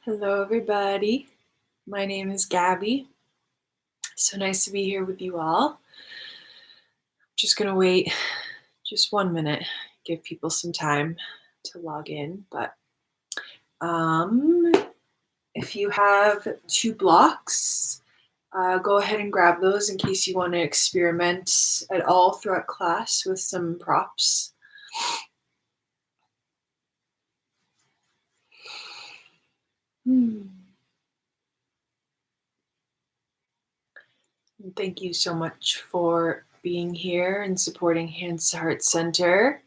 Hello, everybody. My name is Gabby. So nice to be here with you all. Just gonna wait just 1 minute, give people some time to log in. But if you have 2 blocks, go ahead and grab those in case you want to experiment at all throughout class with some props. Thank you so much for being here and supporting Hands to Heart Center.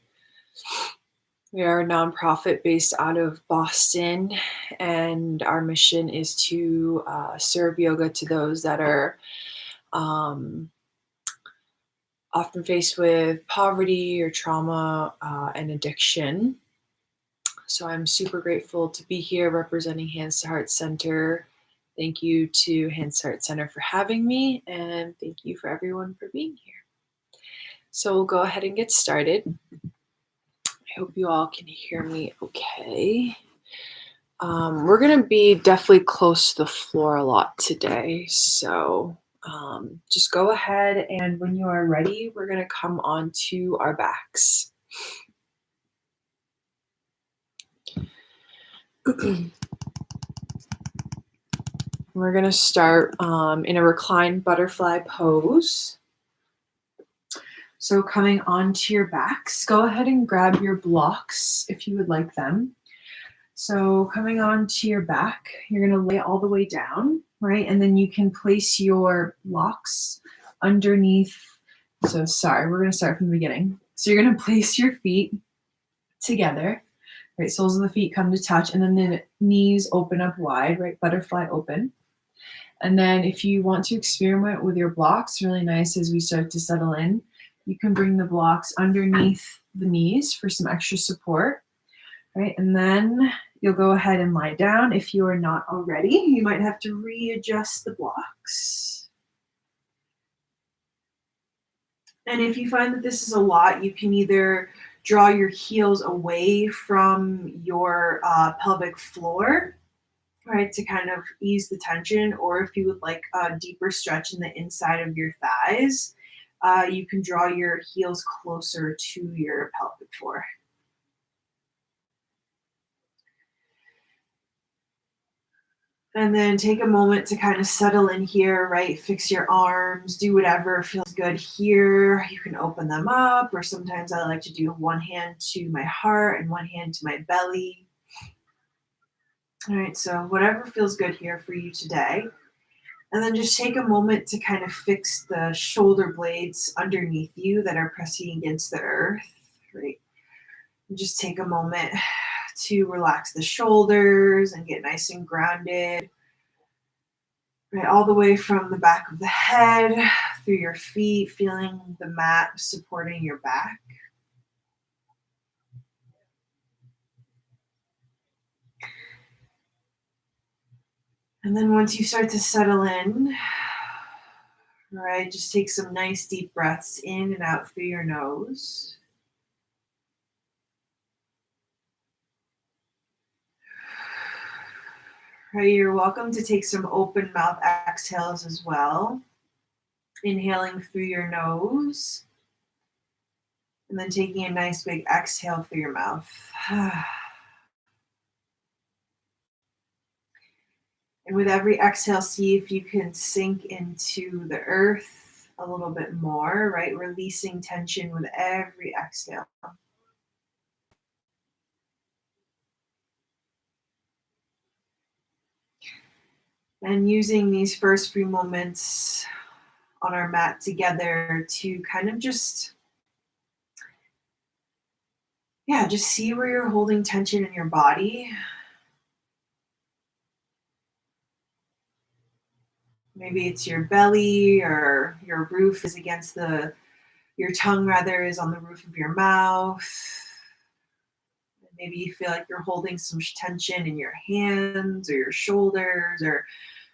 We are a nonprofit based out of Boston, and our mission is to serve yoga to those that are often faced with poverty or trauma and addiction. So I'm super grateful to be here representing Hands to Heart Center. Thank you to Hands to Heart Center for having me, and thank you for everyone for being here. So we'll go ahead and get started. I hope you all can hear me okay. We're going to be definitely close to the floor a lot today. So just go ahead, and when you are ready, we're going to come onto our backs. We're going to start in a reclined butterfly pose. So coming onto your backs, go ahead and grab your blocks if you would like them. So coming onto your back, you're going to lay all the way down, right? And then you can place your blocks underneath. So sorry, we're going to start from the beginning. So you're going to place your feet together, right? Soles of the feet come to touch, and then the knees open up wide, right? Butterfly open. And then if you want to experiment with your blocks, really nice as we start to settle in, you can bring the blocks underneath the knees for some extra support, right? And then you'll go ahead and lie down. If you are not already, you might have to readjust the blocks. And if you find that this is a lot, you can either draw your heels away from your pelvic floor, right, to kind of ease the tension, or if you would like a deeper stretch in the inside of your thighs, you can draw your heels closer to your pelvic floor. And then take a moment to kind of settle in here, right? Fix your arms, do whatever feels good here. You can open them up, or sometimes I like to do one hand to my heart and one hand to my belly. All right, so whatever feels good here for you today. And then just take a moment to kind of fix the shoulder blades underneath you that are pressing against the earth, right? And just take a moment to relax the shoulders and get nice and grounded, right? All the way from the back of the head through your feet, feeling the mat supporting your back. And then once you start to settle in, right, just take some nice deep breaths in and out through your nose. Right, you're welcome to take some open mouth exhales as well. Inhaling through your nose, and then taking a nice big exhale through your mouth. And with every exhale, see if you can sink into the earth a little bit more, right? Releasing tension with every exhale. And using these first few moments on our mat together to kind of just see where you're holding tension in your body. Maybe it's your belly, or your roof is against your tongue rather is on the roof of your mouth. Maybe you feel like you're holding some tension in your hands or your shoulders or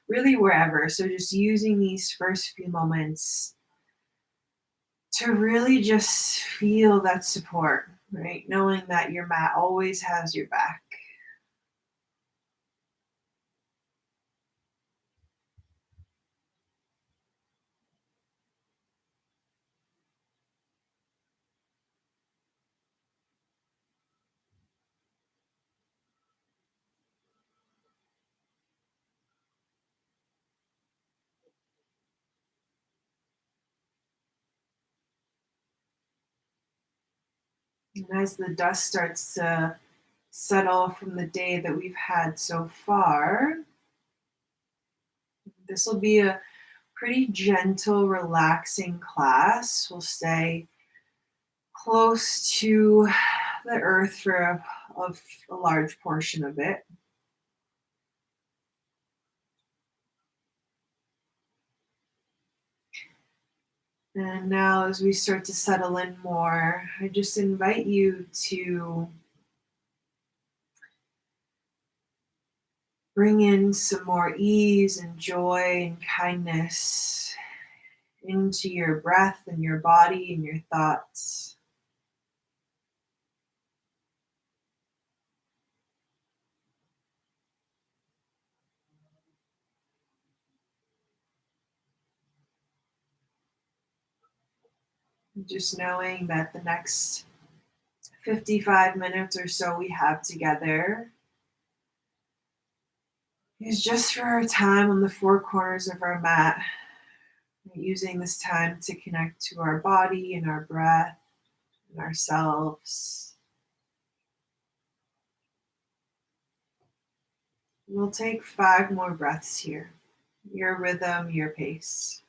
really wherever. So just using these first few moments to really just feel that support, right? Knowing that your mat always has your back. And as the dust starts to settle from the day that we've had so far, this will be a pretty gentle, relaxing class. We'll stay close to the earth for a large portion of it. And now, as we start to settle in more, I just invite you to bring in some more ease and joy and kindness into your breath and your body and your thoughts. Just knowing that the next 55 minutes or so we have together is just for our time on the four corners of our mat, using this time to connect to our body and our breath and ourselves. We'll take 5 more breaths here, your rhythm, your pace.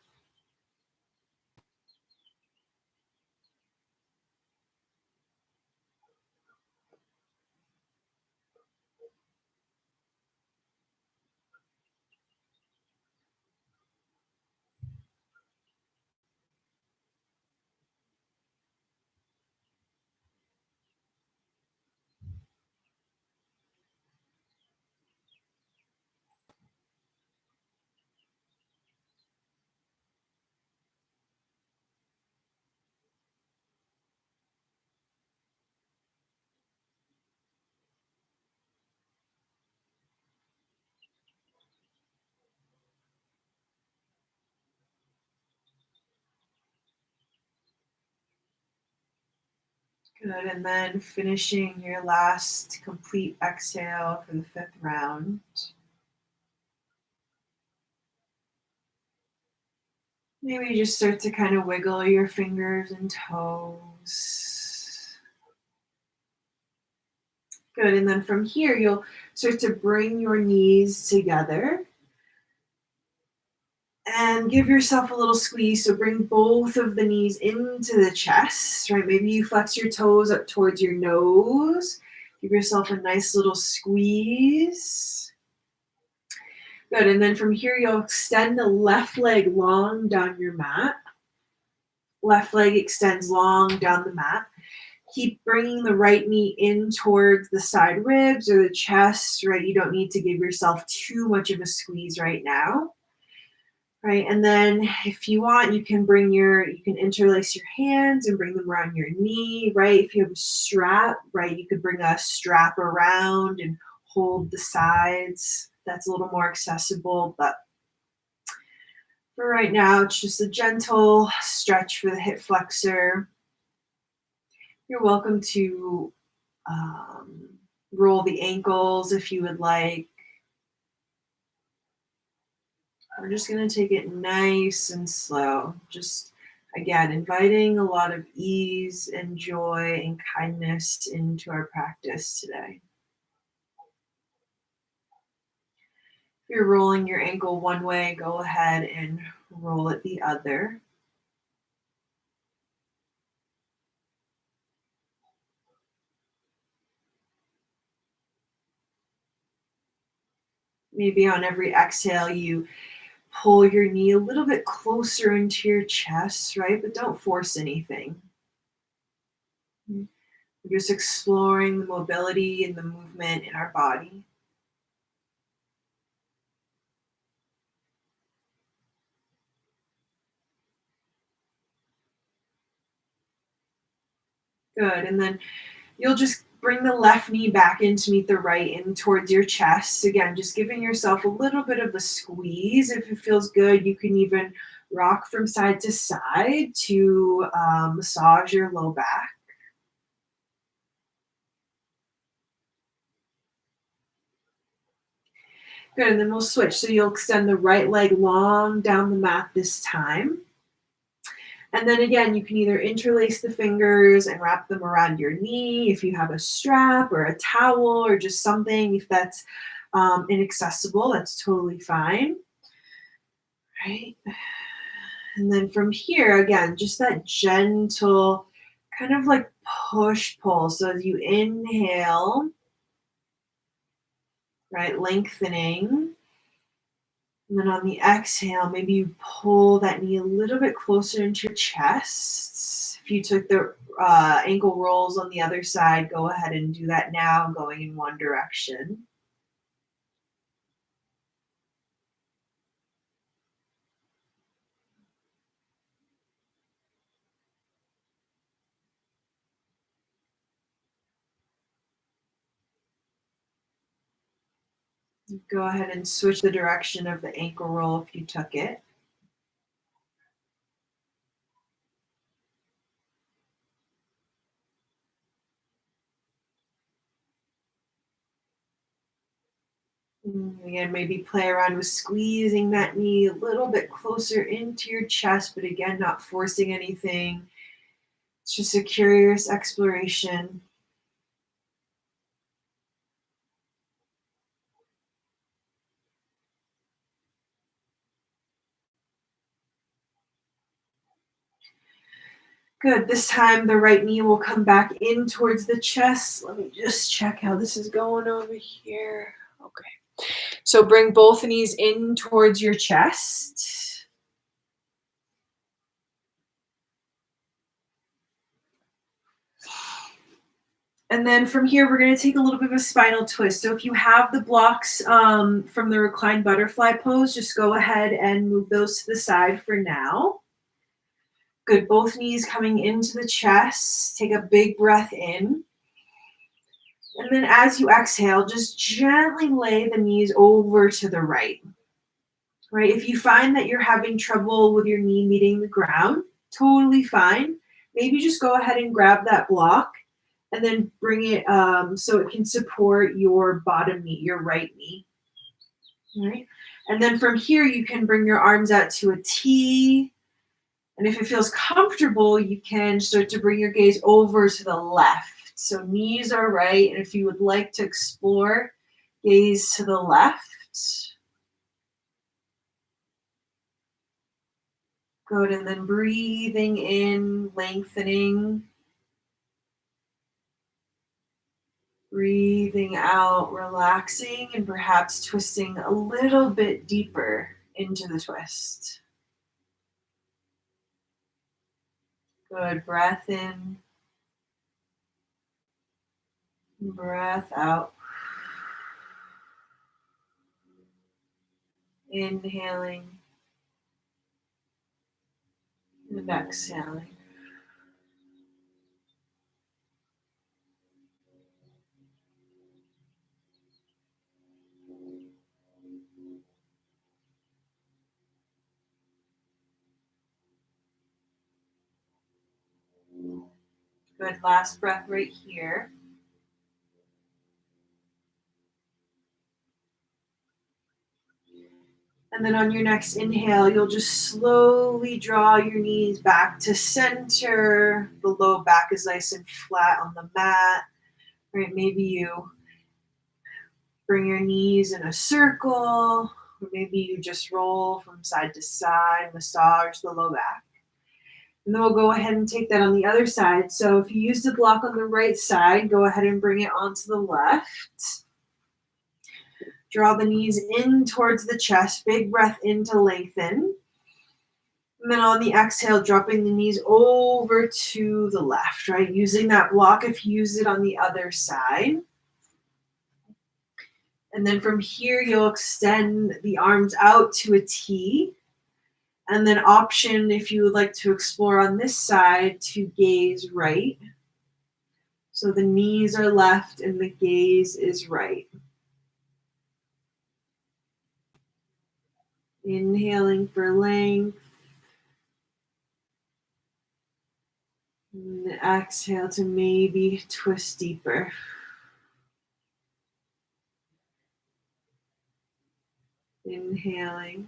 Good, and then finishing your last complete exhale for the 5th round. Maybe just start to kind of wiggle your fingers and toes. Good, and then from here, you'll start to bring your knees together and give yourself a little squeeze. So bring both of the knees into the chest, right? Maybe you flex your toes up towards your nose. Give yourself a nice little squeeze. Good, and then from here, you'll extend the left leg long down your mat. Left leg extends long down the mat. Keep bringing the right knee in towards the side ribs or the chest, right? You don't need to give yourself too much of a squeeze right now, right? And then if you want, you can interlace your hands and bring them around your knee, right? If you have a strap, right, you could bring a strap around and hold the sides. That's a little more accessible, but for right now, it's just a gentle stretch for the hip flexor. You're welcome to roll the ankles if you would like. We're just going to take it nice and slow. Just, again, inviting a lot of ease and joy and kindness into our practice today. If you're rolling your ankle one way, go ahead and roll it the other. Maybe on every exhale, you pull your knee a little bit closer into your chest, right? But don't force anything. We're just exploring the mobility and the movement in our body. Good. And then you'll just bring the left knee back in to meet the right in towards your chest. Again, just giving yourself a little bit of a squeeze. If it feels good, you can even rock from side to side to massage your low back. Good, and then we'll switch. So you'll extend the right leg long down the mat this time. And then again, you can either interlace the fingers and wrap them around your knee if you have a strap or a towel or just something. If that's inaccessible, that's totally fine. Right. And then from here, again, just that gentle kind of like push pull. So as you inhale, right, lengthening. And then on the exhale, maybe you pull that knee a little bit closer into your chest. If you took the ankle rolls on the other side, go ahead and do that now, going in one direction. Go ahead and switch the direction of the ankle roll if you took it. Again, maybe play around with squeezing that knee a little bit closer into your chest, but again, not forcing anything. It's just a curious exploration. Good. This time the right knee will come back in towards the chest. Let me just check how this is going over here. Okay. So bring both knees in towards your chest. And then from here, we're going to take a little bit of a spinal twist. So if you have the blocks from the reclined butterfly pose, just go ahead and move those to the side for now. Good. Both knees coming into the chest. Take a big breath in. And then as you exhale, just gently lay the knees over to the right. Right? If you find that you're having trouble with your knee meeting the ground, totally fine. Maybe just go ahead and grab that block and then bring it so it can support your bottom knee, your right knee. All right? And then from here, you can bring your arms out to a T. And if it feels comfortable, you can start to bring your gaze over to the left. So knees are right. And if you would like to explore, gaze to the left. Good. And then breathing in, lengthening. Breathing out, relaxing, and perhaps twisting a little bit deeper into the twist. Good. Breath in. Breath out. Inhaling and exhaling. Good. Last breath right here. And then on your next inhale, you'll just slowly draw your knees back to center. The low back is nice and flat on the mat. Right? Maybe you bring your knees in a circle, or maybe you just roll from side to side, massage the low back. And then we'll go ahead and take that on the other side. So if you use the block on the right side, go ahead and bring it onto the left. Draw the knees in towards the chest. Big breath in to lengthen. And then on the exhale, dropping the knees over to the left, right? Using that block if you use it on the other side. And then from here, you'll extend the arms out to a T. And then option, if you would like to explore on this side, to gaze right. So the knees are left and the gaze is right. Inhaling for length. And exhale to maybe twist deeper. Inhaling.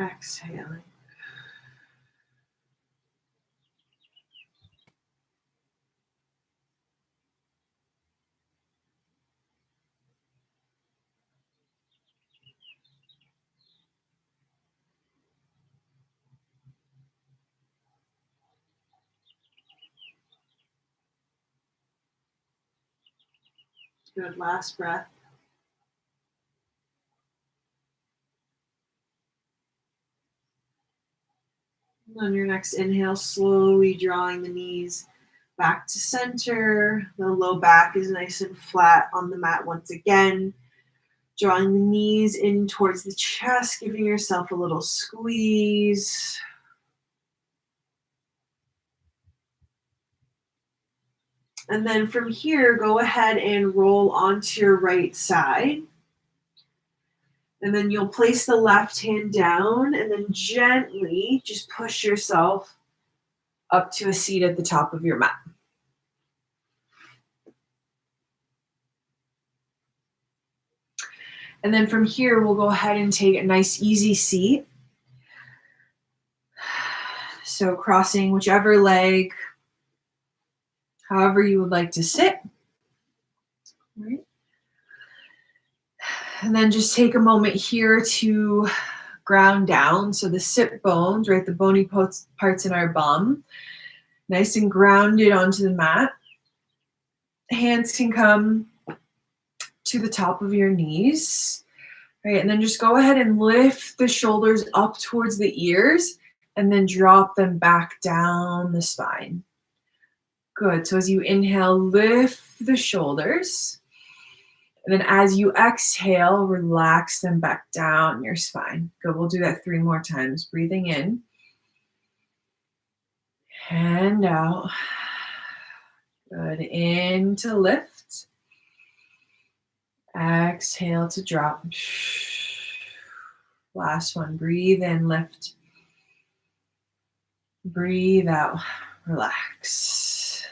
Exhaling. Good. Last breath. On your next inhale, slowly drawing the knees back to center. The low back is nice and flat on the mat once again. Drawing the knees in towards the chest, giving yourself a little squeeze. And then from here, go ahead and roll onto your right side. And then you'll place the left hand down and then gently just push yourself up to a seat at the top of your mat. And then from here, we'll go ahead and take a nice easy seat. So crossing whichever leg, however you would like to sit. Right. And then just take a moment here to ground down. So the sit bones, right, the bony parts in our bum, nice and grounded onto the mat. Hands can come to the top of your knees, right? And then just go ahead and lift the shoulders up towards the ears and then drop them back down the spine. Good. So as you inhale, lift the shoulders. And then as you exhale, relax them back down your spine. Good. We'll do that 3 more times. Breathing in and out. Good. In to lift. Exhale to drop. Last one. Breathe in, lift. Breathe out, relax.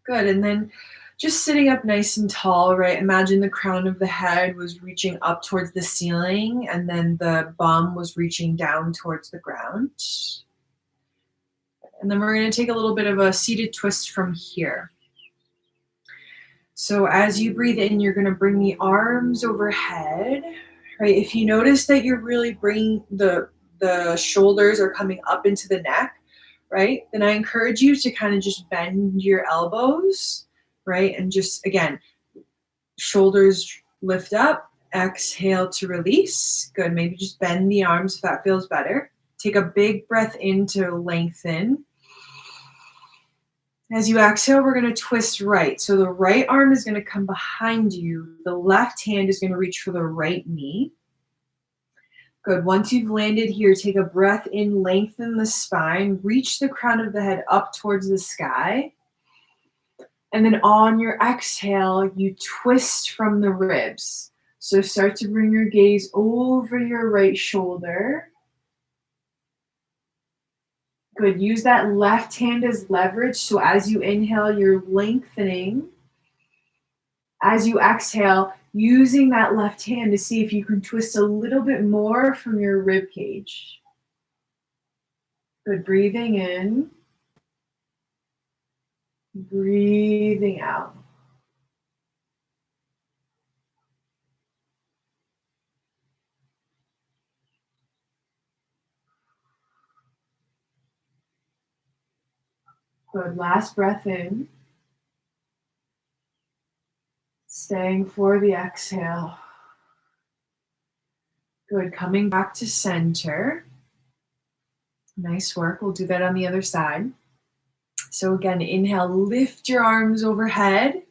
Good. And then just sitting up nice and tall, right? Imagine the crown of the head was reaching up towards the ceiling and then the bum was reaching down towards the ground. And then we're going to take a little bit of a seated twist from here. So as you breathe in, you're going to bring the arms overhead, right? If you notice that you're really bringing the shoulders are coming up into the neck, right? Then I encourage you to kind of just bend your elbows, right? And just, again, shoulders lift up, exhale to release. Good. Maybe just bend the arms if that feels better. Take a big breath in to lengthen. As you exhale, we're going to twist right. So the right arm is going to come behind you. The left hand is going to reach for the right knee. Good. Once you've landed here, take a breath in, lengthen the spine, reach the crown of the head up towards the sky. And then on your exhale, you twist from the ribs. So start to bring your gaze over your right shoulder. Good. Use that left hand as leverage. So as you inhale, you're lengthening. As you exhale, using that left hand to see if you can twist a little bit more from your rib cage. Good. Breathing in. Breathing out. Good. Last breath in. Staying for the exhale. Good. Coming back to center. Nice work. We'll do that on the other side. So again, inhale, lift your arms overhead.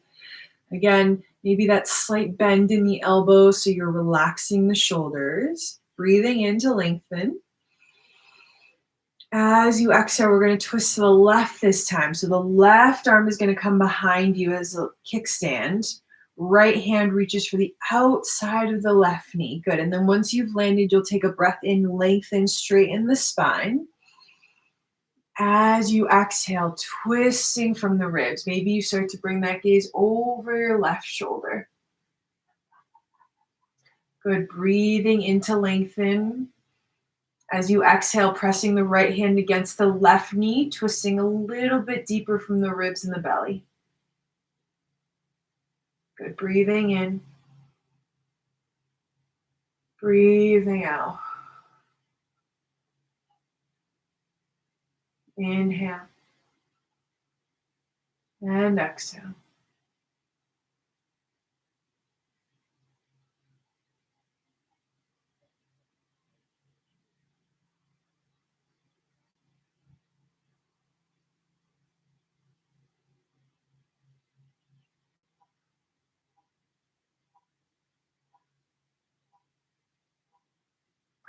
Again, maybe that slight bend in the elbows so you're relaxing the shoulders. Breathing in to lengthen. As you exhale, we're going to twist to the left this time. So the left arm is going to come behind you as a kickstand. Right hand reaches for the outside of the left knee. Good. And then once you've landed, you'll take a breath in, lengthen, straighten the spine. As you exhale, twisting from the ribs. Maybe you start to bring that gaze over your left shoulder. Good. Breathing in to lengthen. As you exhale, pressing the right hand against the left knee, twisting a little bit deeper from the ribs and the belly. Good. Breathing in. Breathing out. Inhale. And exhale.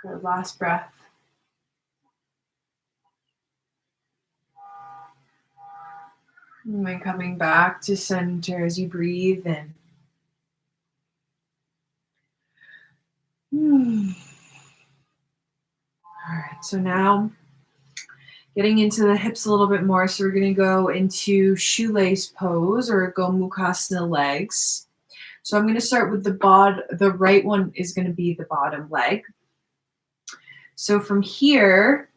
Good. Last breath. And then coming back to center as you breathe in. All right, so now getting into the hips a little bit more. So we're going to go into shoelace pose or Gomukhasana legs. So I'm going to start with the right one is going to be the bottom leg. So from here,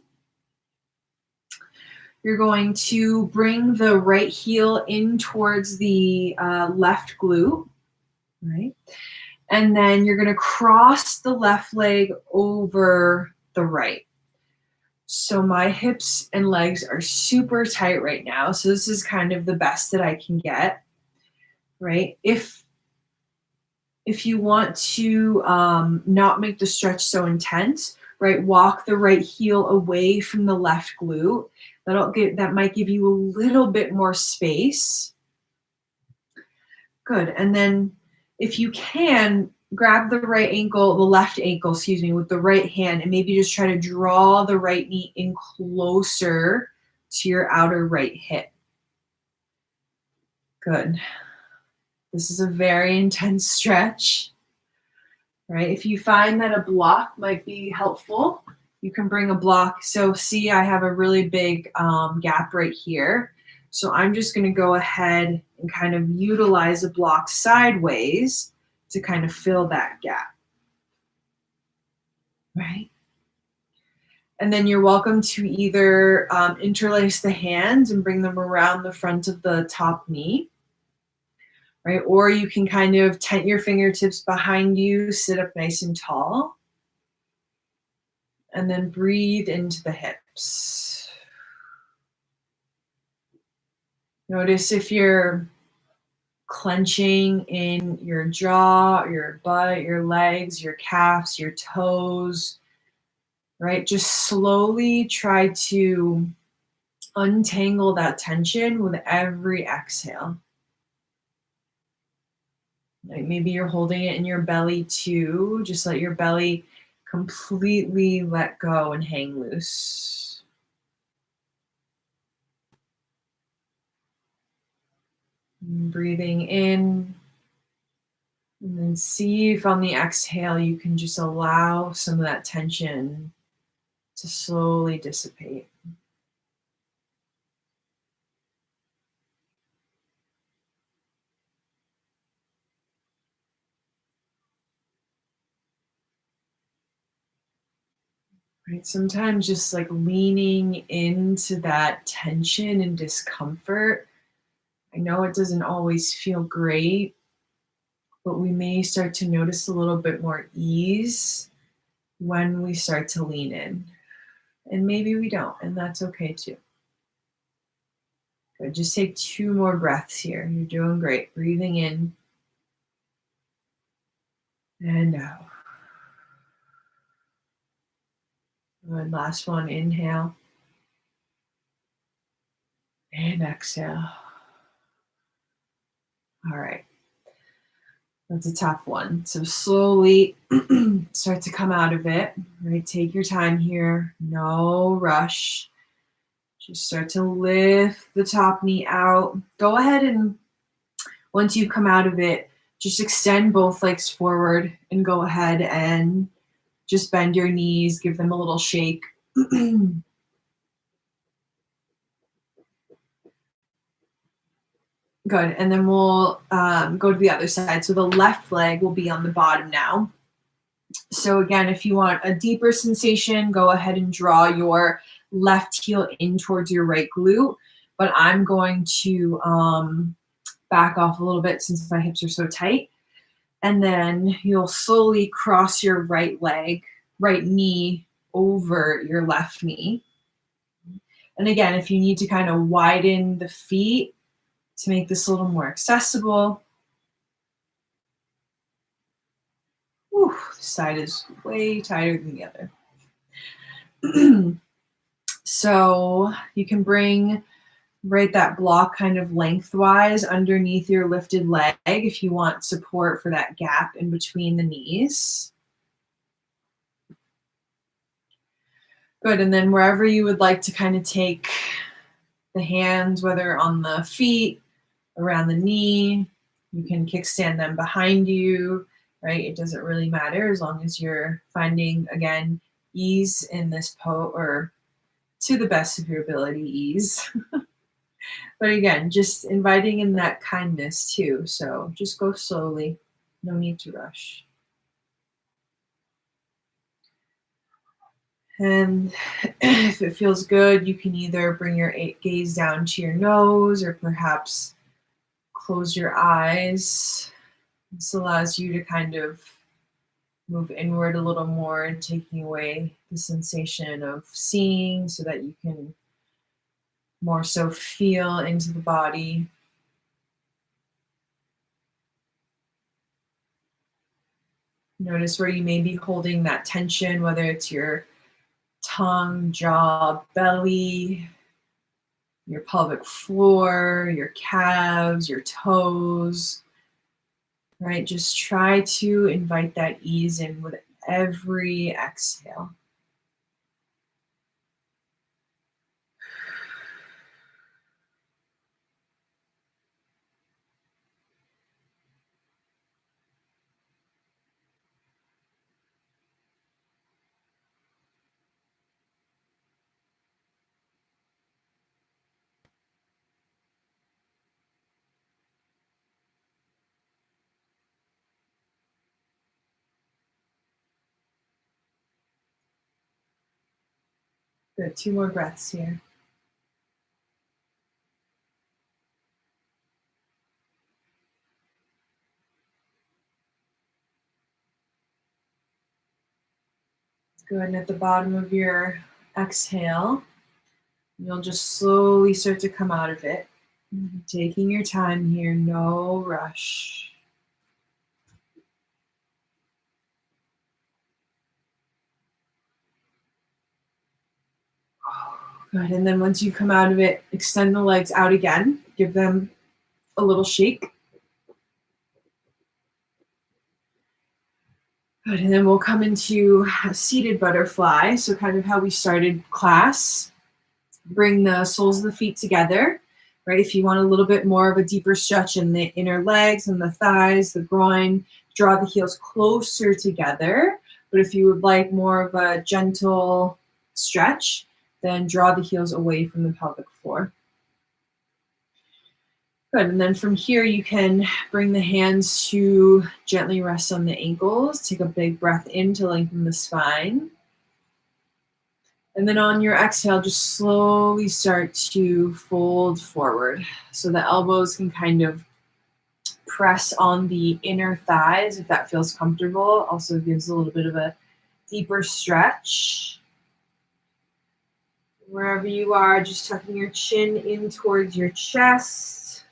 you're going to bring the right heel in towards the left glute, right? And then you're going to cross the left leg over the right. So my hips and legs are super tight right now. So this is kind of the best that I can get, right? If you want to not make the stretch so intense, right, walk the right heel away from the left glute. That might give you a little bit more space. Good. And then if you can, grab the left ankle, with the right hand and maybe just try to draw the right knee in closer to your outer right hip. Good. This is a very intense stretch, right? If you find that a block might be helpful, you can bring a block. So see, I have a really big gap right here. So I'm just going to go ahead and kind of utilize a block sideways to kind of fill that gap, right? And then you're welcome to either interlace the hands and bring them around the front of the top knee, right? Or you can kind of tent your fingertips behind you, sit up nice and tall, and then breathe into the hips. Notice if you're clenching in your jaw, your butt, your legs, your calves, your toes, right? Just slowly try to untangle that tension with every exhale. Like maybe you're holding it in your belly too. Just let your belly completely let go and hang loose. And breathing in. And then see if on the exhale you can just allow some of that tension to slowly dissipate. Right? Sometimes just like leaning into that tension and discomfort. I know it doesn't always feel great, but we may start to notice a little bit more ease when we start to lean in. And maybe we don't, and that's okay too. Good. Just take 2 more breaths here. You're doing great. Breathing in and out. Good. Last one. Inhale and exhale. All right. That's a tough one. So slowly start to come out of it. Right? Take your time here. No rush. Just start to lift the top knee out. Go ahead and once you come out of it, just extend both legs forward and go ahead and just bend your knees, give them a little shake. Good. And then we'll go to the other side. So the left leg will be on the bottom now. So again, if you want a deeper sensation, go ahead and draw your left heel in towards your right glute. But I'm going to back off a little bit since my hips are so tight. And then you'll slowly cross your right leg, right knee over your left knee. And again, if you need to kind of widen the feet to make this a little more accessible. Whew, this side is way tighter than the other. So you can bring right that block kind of lengthwise underneath your lifted leg if you want support for that gap in between the knees. Good, and then wherever you would like to kind of take the hands, whether on the feet, around the knee, you can kickstand them behind you, right? It doesn't really matter as long as you're finding, again, ease in this pose, or to the best of your ability, ease. But again, just inviting in that kindness too. So just go slowly, no need to rush. And if it feels good, you can either bring your gaze down to your nose or perhaps close your eyes. This allows you to kind of move inward a little more and taking away the sensation of seeing so that you can more so feel into the body. Notice where you may be holding that tension, whether it's your tongue, jaw, belly, your pelvic floor, your calves, your toes, right? Just try to invite that ease in with every exhale. Good, 2 more breaths here. Good, and at the bottom of your exhale, you'll just slowly start to come out of it. Taking your time here, no rush. Good, and then once you come out of it, extend the legs out again. Give them a little shake. Good, and then we'll come into a seated butterfly. So kind of how we started class. Bring the soles of the feet together, right? If you want a little bit more of a deeper stretch in the inner legs and the thighs, the groin, draw the heels closer together. But if you would like more of a gentle stretch, then draw the heels away from the pelvic floor. Good, and then from here you can bring the hands to gently rest on the ankles. Take a big breath in to lengthen the spine. And then on your exhale, just slowly start to fold forward. So the elbows can kind of press on the inner thighs if that feels comfortable. Also gives a little bit of a deeper stretch. Wherever you are, just tucking your chin in towards your chest.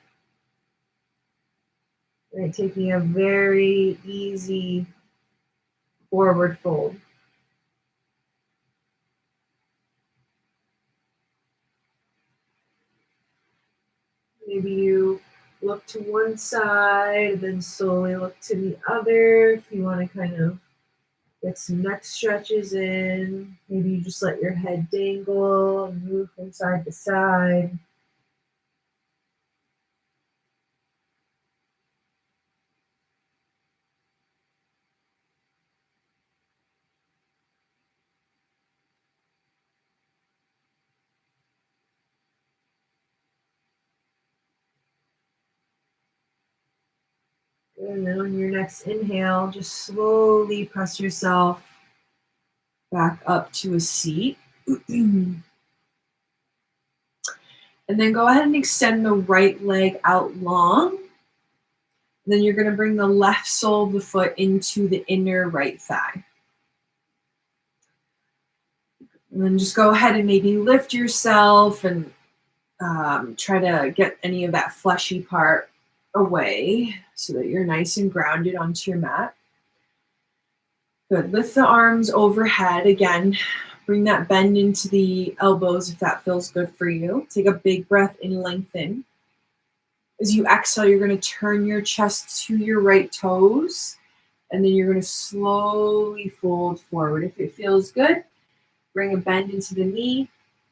Right, taking a very easy forward fold. Maybe you look to one side, then slowly look to the other. If you want to kind of get some neck stretches in, maybe you just let your head dangle and move from side to side. And then on your next inhale, just slowly press yourself back up to a seat. And then go ahead and extend the right leg out long. And then you're going to bring the left sole of the foot into the inner right thigh. And then just go ahead and maybe lift yourself and try to get any of that fleshy part away so that you're nice and grounded onto your mat. Good. Lift the arms overhead. Again, bring that bend into the elbows if that feels good for you. Take a big breath in, lengthen. As you exhale, you're going to turn your chest to your right toes, and then you're going to slowly fold forward. If it feels good, bring a bend into the knee.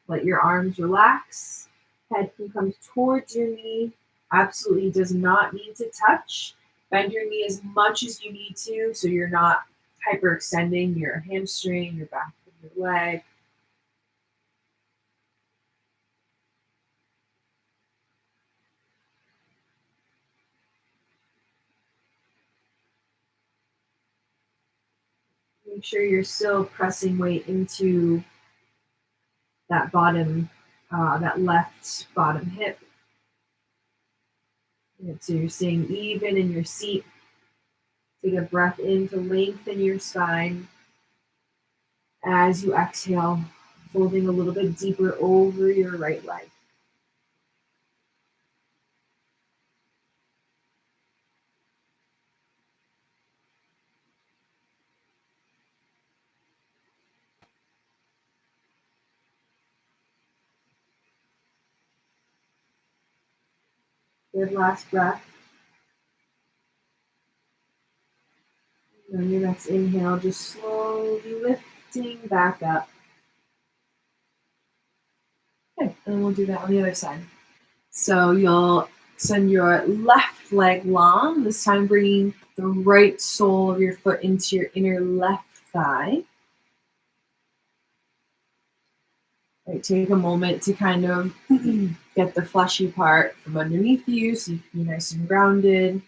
Let your arms relax. Head can come towards your knee. Absolutely does not need to touch. Bend your knee as much as you need to so you're not hyperextending your hamstring, your back of your leg. Make sure you're still pressing weight into that bottom, that left bottom hip. So you're staying even in your seat. Take a breath in to lengthen your spine. As you exhale, folding a little bit deeper over your right leg. Good, last breath. And on your next inhale, just slowly lifting back up. Okay, and we'll do that on the other side. So you'll send your left leg long, this time bringing the right sole of your foot into your inner left thigh. Right, take a moment to kind of get the fleshy part from underneath you so you can be nice and grounded.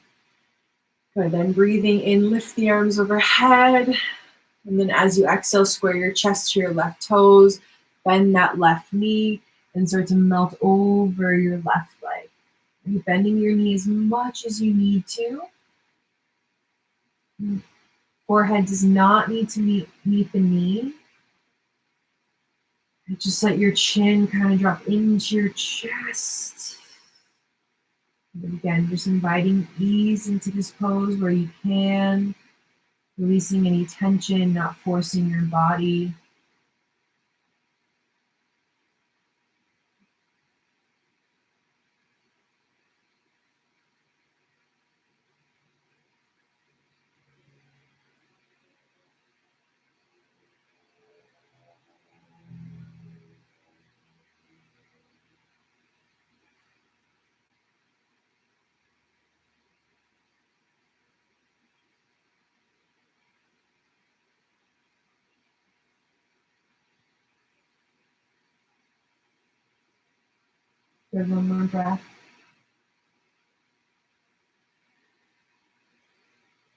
Good, then breathing in, lift the arms overhead. And then as you exhale, square your chest to your left toes, bend that left knee, and start to melt over your left leg. You're bending your knee as much as you need to. Forehead does not need to meet the knee. Just let your chin kind of drop into your chest. And again, just inviting ease into this pose where you can, releasing any tension, not forcing your body. Good, one more breath.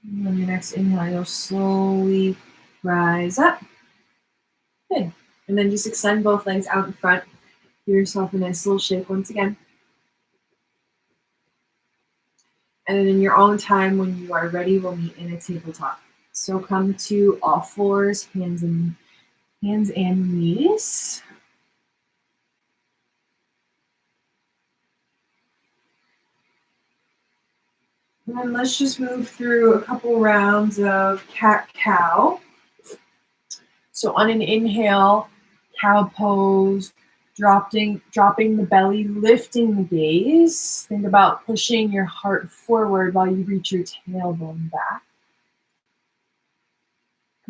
And on your next inhale, you'll slowly rise up. Good. And then just extend both legs out in front. Give yourself a nice little shake once again. And then in your own time, when you are ready, we'll meet in a tabletop. So come to all fours, hands and knees. And then let's just move through a couple rounds of cat-cow. So on an inhale, cow pose, dropping the belly, lifting the gaze. Think about pushing your heart forward while you reach your tailbone back.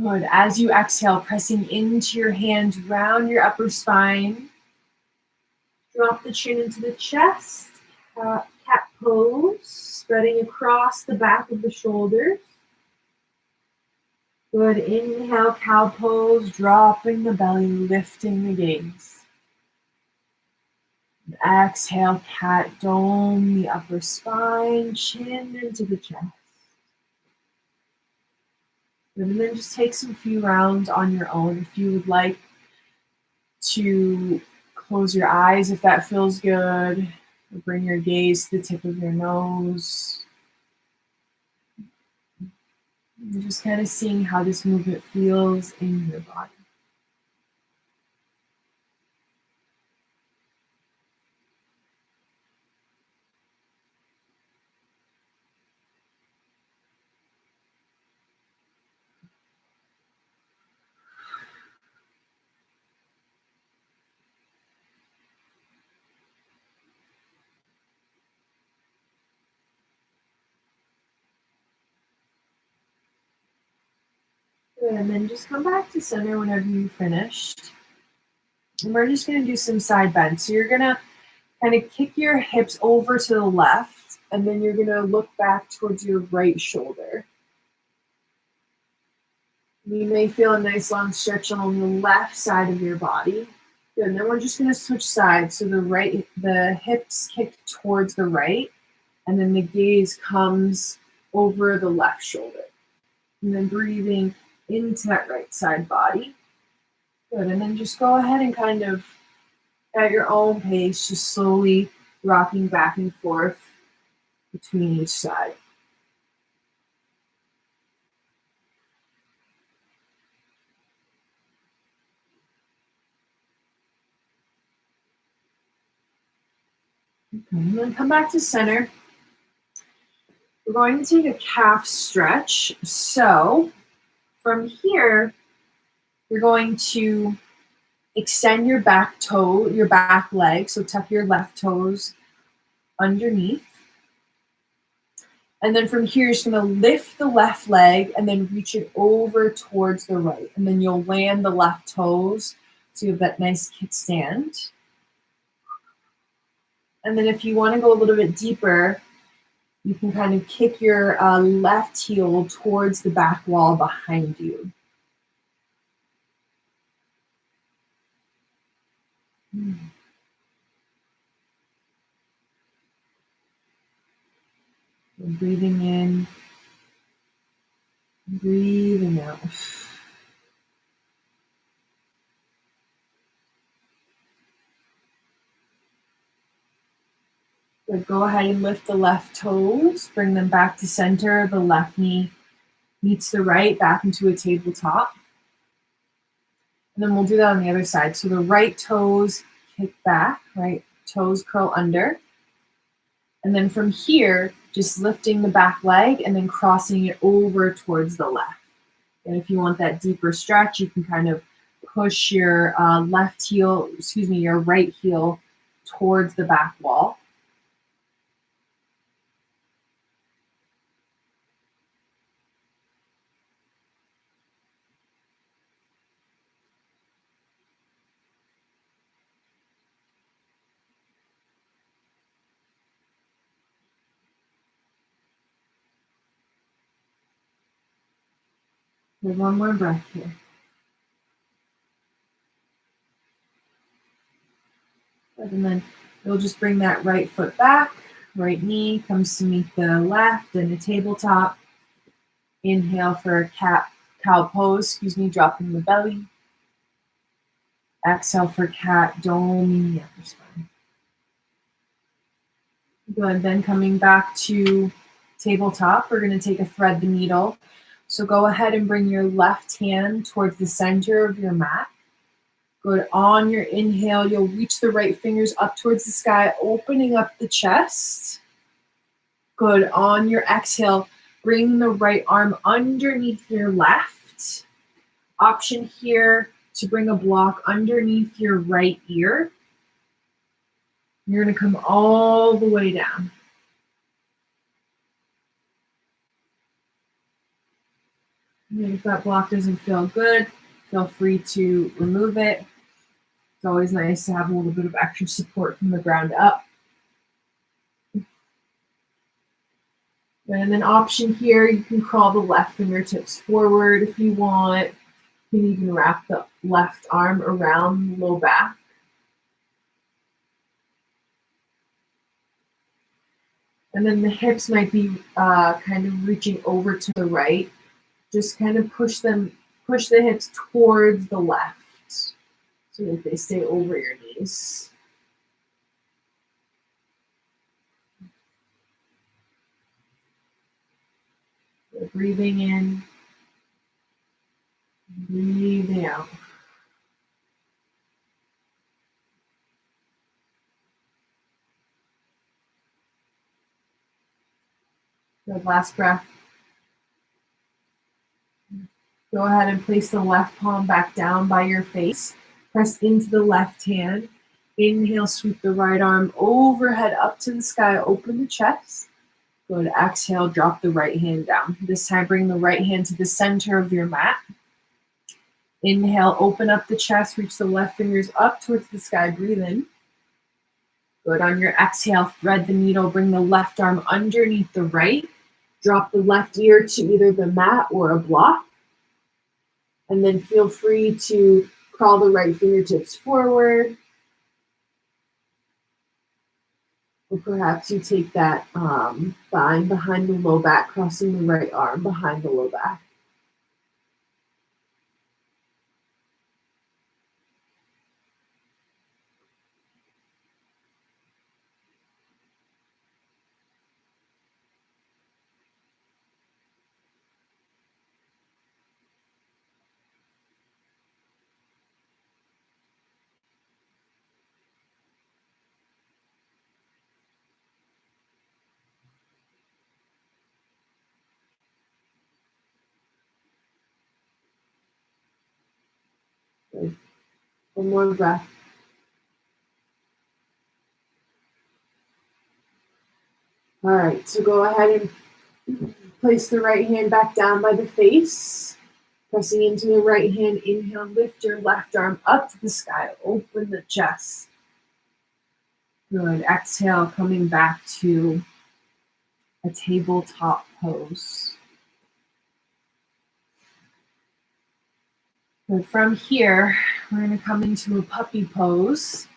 Good. As you exhale, pressing into your hands, round your upper spine. Drop the chin into the chest. Cat pose, spreading across the back of the shoulders. Good. Inhale, cow pose, dropping the belly, lifting the gaze. Exhale, cat dome, the upper spine, chin into the chest. And then just take some few rounds on your own. If you would like to close your eyes, if that feels good, or bring your gaze to the tip of your nose. And just kind of seeing how this movement feels in your body. Good, and then just come back to center whenever you've finished. And we're just going to do some side bends. So you're going to kind of kick your hips over to the left, and then you're going to look back towards your right shoulder. You may feel a nice long stretch on the left side of your body. Good, and then we're just going to switch sides. So the hips kick towards the right, and then the gaze comes over the left shoulder. And then breathing into that right side body. Good, and then just go ahead and kind of, at your own pace, just slowly rocking back and forth between each side. Okay, and then come back to center. We're going to take a calf stretch. So from here, you're going to extend your back toe, your back leg. So tuck your left toes underneath. And then from here, you're just going to lift the left leg and then reach it over towards the right. And then you'll land the left toes so you have that nice kickstand. And then if you want to go a little bit deeper, you can kind of kick your left heel towards the back wall behind you. And breathing in, breathing out. Good. Go ahead and lift the left toes, bring them back to center. The left knee meets the right, back into a tabletop. And then we'll do that on the other side. So the right toes kick back, right toes curl under. And then from here, just lifting the back leg and then crossing it over towards the left. And if you want that deeper stretch, you can kind of push your your right heel towards the back wall. There's one more breath here. And then you'll just bring that right foot back, right knee comes to meet the left in a tabletop. Inhale for a cow pose, dropping the belly. Exhale for cat, doming the upper spine. Good, then coming back to tabletop, we're going to take a thread the needle. So go ahead and bring your left hand towards the center of your mat. Good, on your inhale, you'll reach the right fingers up towards the sky, opening up the chest. Good, on your exhale, bring the right arm underneath your left. Option here to bring a block underneath your right ear. You're going to come all the way down. And if that block doesn't feel good, feel free to remove it. It's always nice to have a little bit of extra support from the ground up. And then option here, you can crawl the left fingertips forward if you want. You can even wrap the left arm around the low back. And then the hips might be kind of reaching over to the right. just kind of push the hips towards the left so that they stay over your knees. So breathing in, breathing out. Good, last breath. Go ahead and place the left palm back down by your face. Press into the left hand. Inhale, sweep the right arm overhead up to the sky. Open the chest. Good. Exhale, drop the right hand down. This time, bring the right hand to the center of your mat. Inhale, open up the chest. Reach the left fingers up towards the sky. Breathe in. Good. On your exhale, thread the needle. Bring the left arm underneath the right. Drop the left ear to either the mat or a block. And then feel free to crawl the right fingertips forward. Or perhaps you take that bind behind the low back, crossing the right arm behind the low back. Good. One more breath. All right, so go ahead and place the right hand back down by the face. Pressing into the right hand, inhale, lift your left arm up to the sky, open the chest. Good, exhale, coming back to a tabletop pose. Good, from here, we're gonna come into a puppy pose.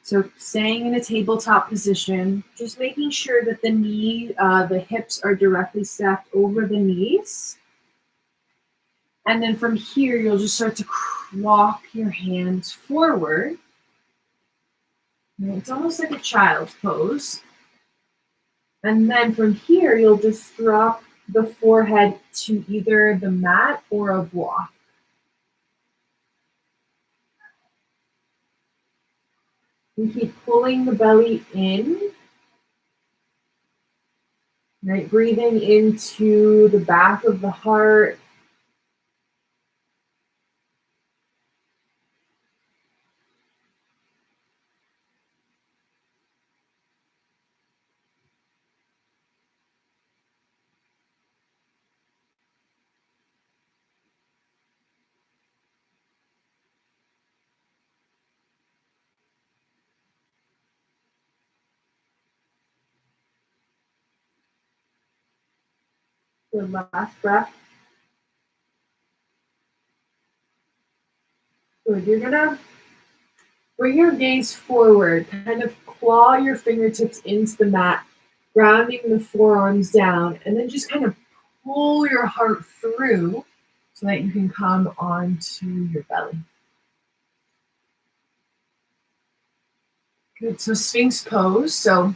So staying in a tabletop position, just making sure that the hips are directly stacked over the knees. And then from here, you'll just start to walk your hands forward. And it's almost like a child's pose. And then from here, you'll just drop the forehead to either the mat or a block. You keep pulling the belly in, right? Breathing into the back of the heart. The last breath. Good. You're gonna bring your gaze forward, kind of claw your fingertips into the mat, grounding the forearms down, and then just kind of pull your heart through so that you can come onto your belly. Good. So Sphinx pose. So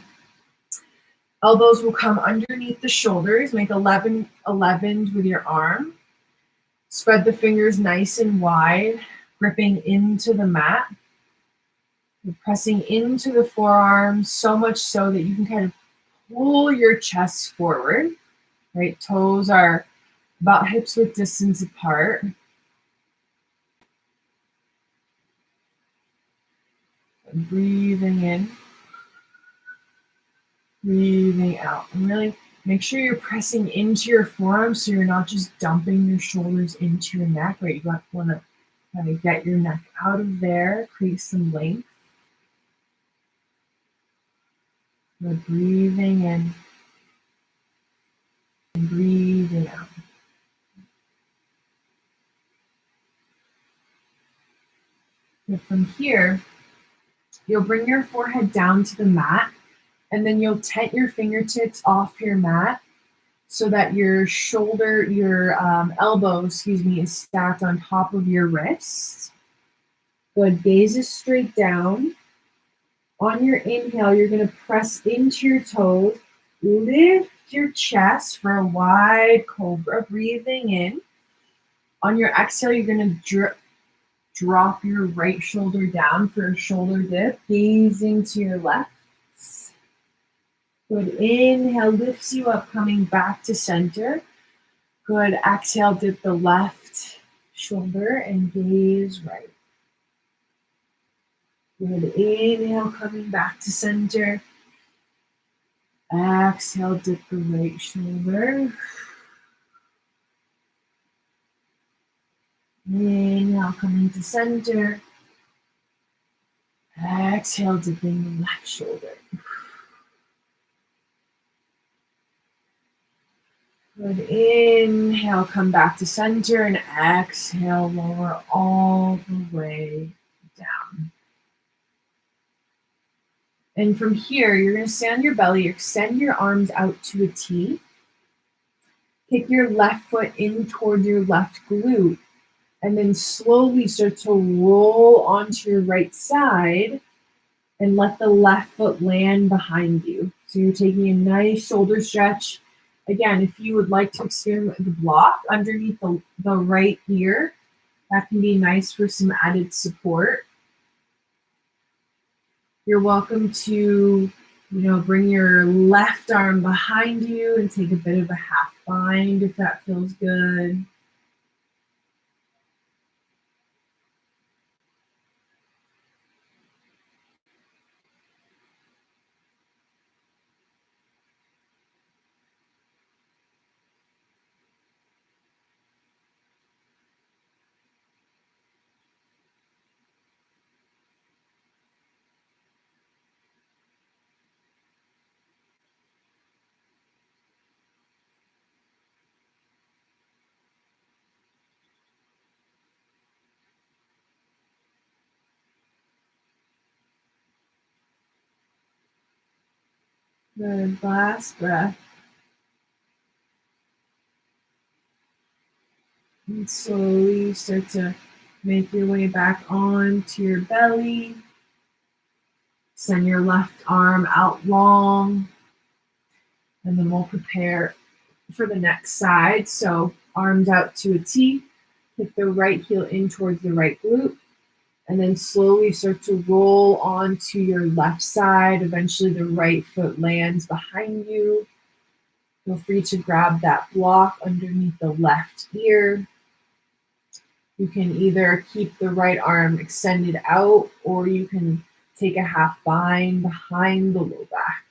elbows will come underneath the shoulders. Make 11s with your arm. Spread the fingers nice and wide, gripping into the mat. You're pressing into the forearms so much so that you can kind of pull your chest forward. Right? Toes are about hips width distance apart. And breathing in. Breathing out. And really make sure you're pressing into your forearms so you're not just dumping your shoulders into your neck, right? You want to kind of get your neck out of there, create some length. We're breathing in and breathing out. And from here, you'll bring your forehead down to the mat, and then you'll tent your fingertips off your mat so that your elbow, is stacked on top of your wrist. Good. Gaze is straight down. On your inhale, you're going to press into your toes. Lift your chest for a wide cobra. Breathing in. On your exhale, you're going to drop your right shoulder down for a shoulder dip. Gazing to your left. Good. Inhale lifts you up, coming back to center. Good. Exhale, dip the left shoulder and gaze right. Good. Inhale, coming back to center. Exhale, dip the right shoulder. Inhale, coming to center. Exhale, dipping the left shoulder. Good. Inhale, come back to center, and exhale, lower all the way down. And from here, you're going to stay on your belly, extend your arms out to a T. Kick your left foot in toward your left glute, and then slowly start to roll onto your right side and let the left foot land behind you. So you're taking a nice shoulder stretch. Again, if you would like to experiment with the block underneath the right ear, that can be nice for some added support. You're welcome to, bring your left arm behind you and take a bit of a half bind if that feels good. Good. Last breath. And slowly start to make your way back onto your belly. Send your left arm out long. And then we'll prepare for the next side. So arms out to a T. Kick the right heel in towards the right glute. And then slowly start to roll onto your left side. Eventually the right foot lands behind you. Feel free to grab that block underneath the left ear. You can either keep the right arm extended out, or you can take a half bind behind the low back.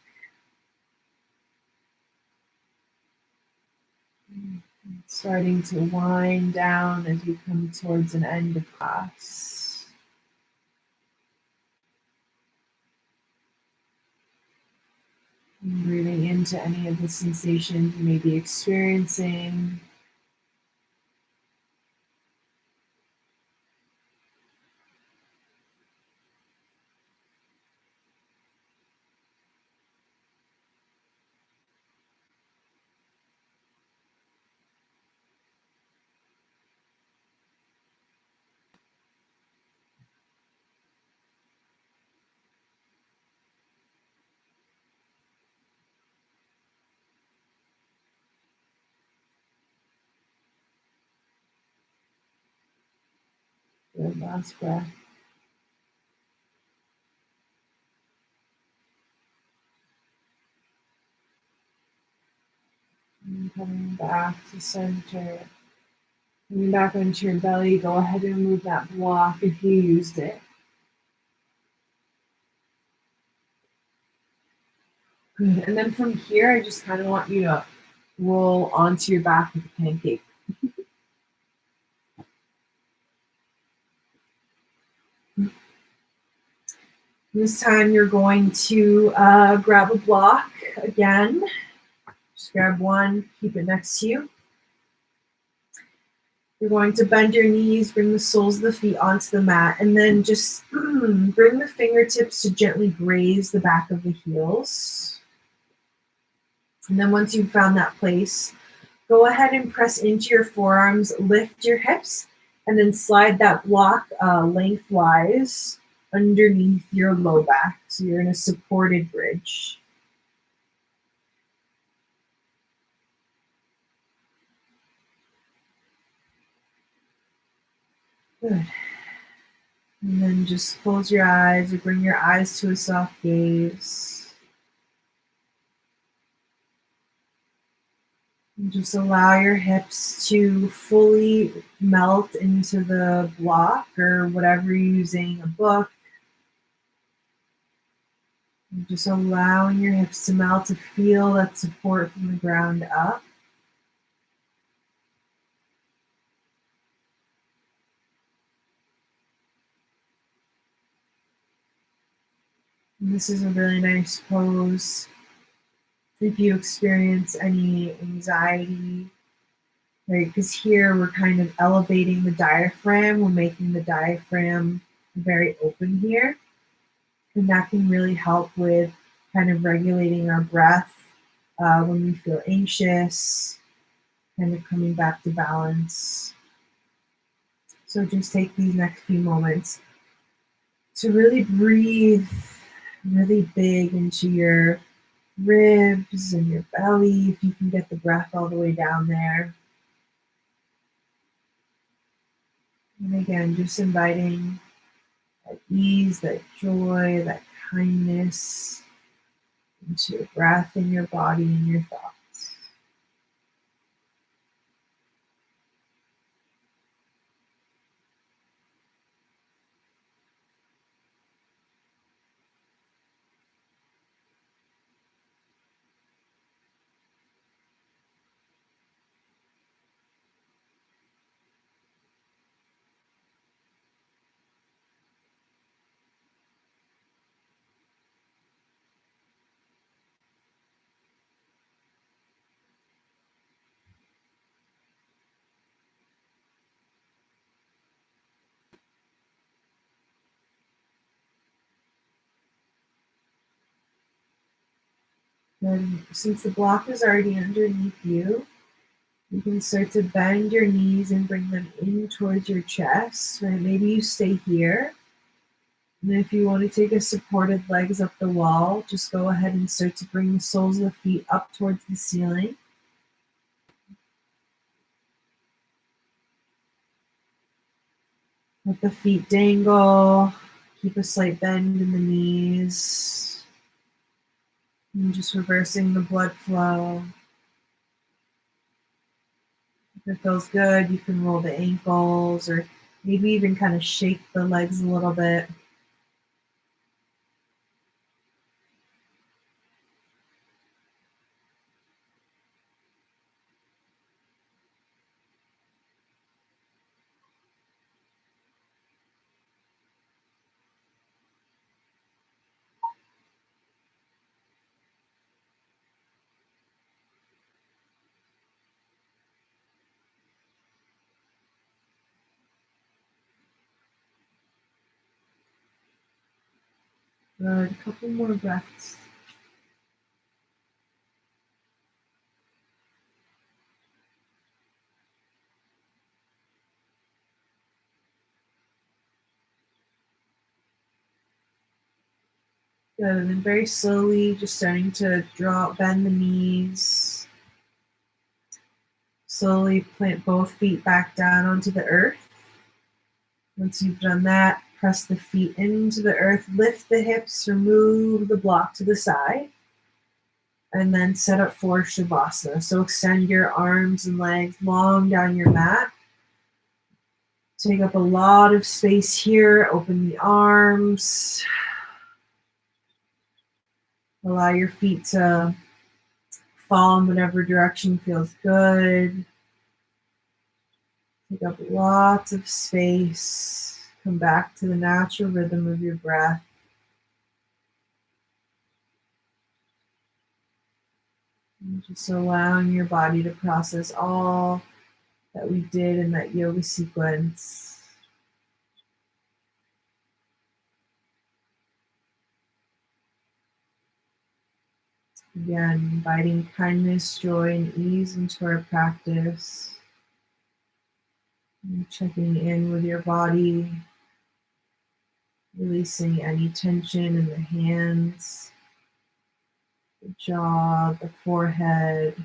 Starting to wind down as you come towards an end of class. And breathing into any of the sensations you may be experiencing. Good, last breath. And coming back to center. Coming back onto your belly, go ahead and move that block if you used it. Good. And then from here, I just kind of want you to roll onto your back with a pancake. This time you're going to grab a block again. Just grab one, keep it next to you. You're going to bend your knees, bring the soles of the feet onto the mat, and then just bring the fingertips to gently graze the back of the heels. And then once you've found that place, go ahead and press into your forearms, lift your hips, and then slide that block lengthwise underneath your low back. So you're in a supported bridge. Good. And then just close your eyes or bring your eyes to a soft gaze. And just allow your hips to fully melt into the block or whatever you're using, a book. And just allowing your hips to melt, to feel that support from the ground up. And this is a really nice pose if you experience any anxiety, right? Because here we're kind of elevating the diaphragm. We're making the diaphragm very open here. And that can really help with kind of regulating our breath when we feel anxious, kind of coming back to balance. So just take these next few moments to really breathe really big into your ribs and your belly, if you can get the breath all the way down there. And again, just inviting that ease, that joy, that kindness into your breath and your body and your thoughts. Then, since the block is already underneath you, you can start to bend your knees and bring them in towards your chest. Right? Maybe you stay here. And if you want to take a supported legs up the wall, just go ahead and start to bring the soles of the feet up towards the ceiling. Let the feet dangle. Keep a slight bend in the knees. And just reversing the blood flow. If it feels good, you can roll the ankles or maybe even kind of shake the legs a little bit. Good. A couple more breaths. Good. And then very slowly, just starting to bend the knees. Slowly plant both feet back down onto the earth. Once you've done that, press the feet into the earth, lift the hips, remove the block to the side, and then set up for Shavasana. So extend your arms and legs long down your mat. Take up a lot of space here. Open the arms. Allow your feet to fall in whatever direction feels good. Take up lots of space. Come back to the natural rhythm of your breath. And just allowing your body to process all that we did in that yoga sequence. Again, inviting kindness, joy, and ease into our practice. And checking in with your body, releasing any tension in the hands, the jaw, the forehead,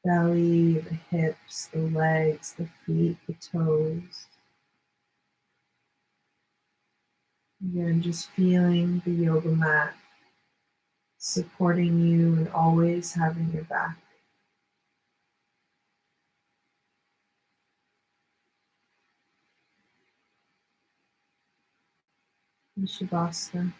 belly, the hips, the legs, the feet, the toes. Again, just feeling the yoga mat supporting you and always having your back. In Shavasana.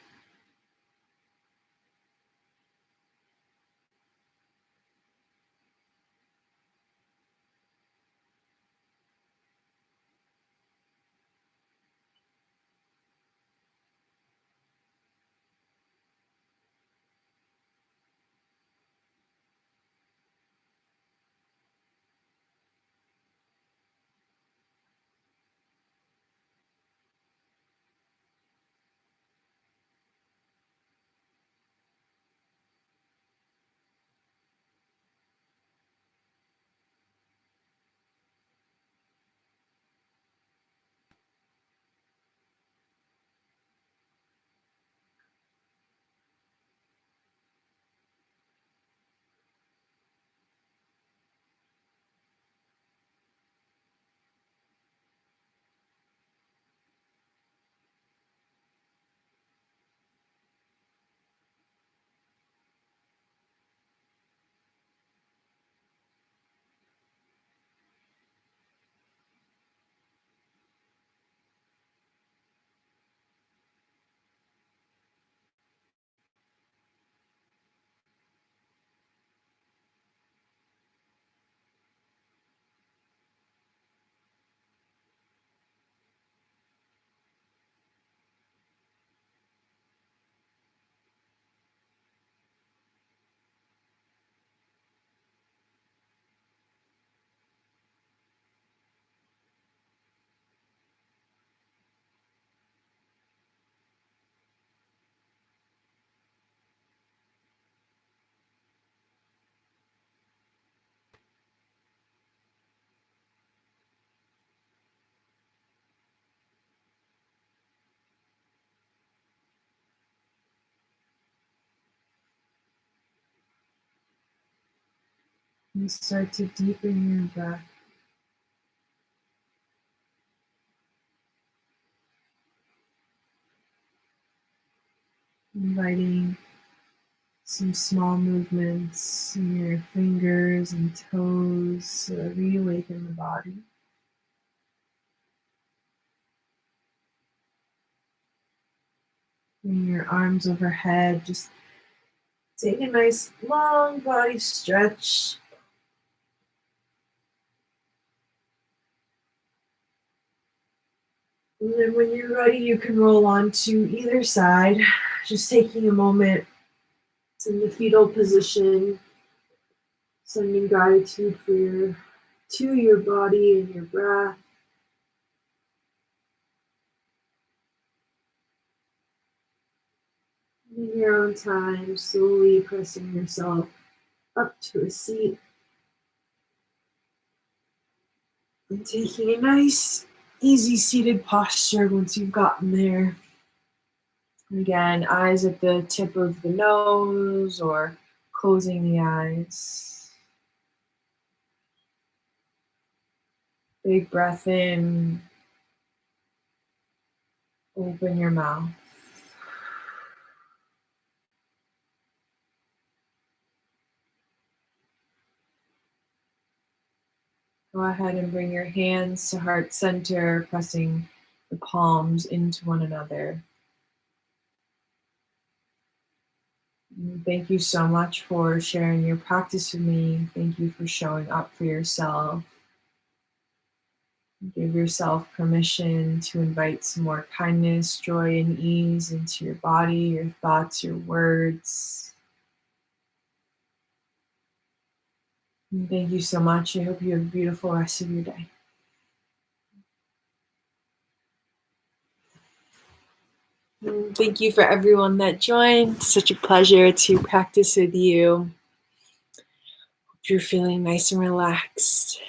And start to deepen your breath. Inviting some small movements in your fingers and toes to reawaken the body. Bring your arms overhead. Just take a nice long body stretch. And then when you're ready, you can roll on to either side. Just taking a moment in the fetal position, sending gratitude to your body and your breath. In your own time, slowly pressing yourself up to a seat and taking a nice, easy seated posture once you've gotten there. Again, eyes at the tip of the nose or closing the eyes. Big breath in, open your mouth. Go ahead and bring your hands to heart center, pressing the palms into one another. Thank you so much for sharing your practice with me. Thank you for showing up for yourself. Give yourself permission to invite some more kindness, joy, and ease into your body, your thoughts, your words. And thank you so much. I hope you have a beautiful rest of your day. Thank you for everyone that joined. Such a pleasure to practice with you. Hope you're feeling nice and relaxed.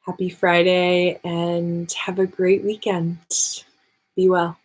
Happy Friday and have a great weekend. Be well.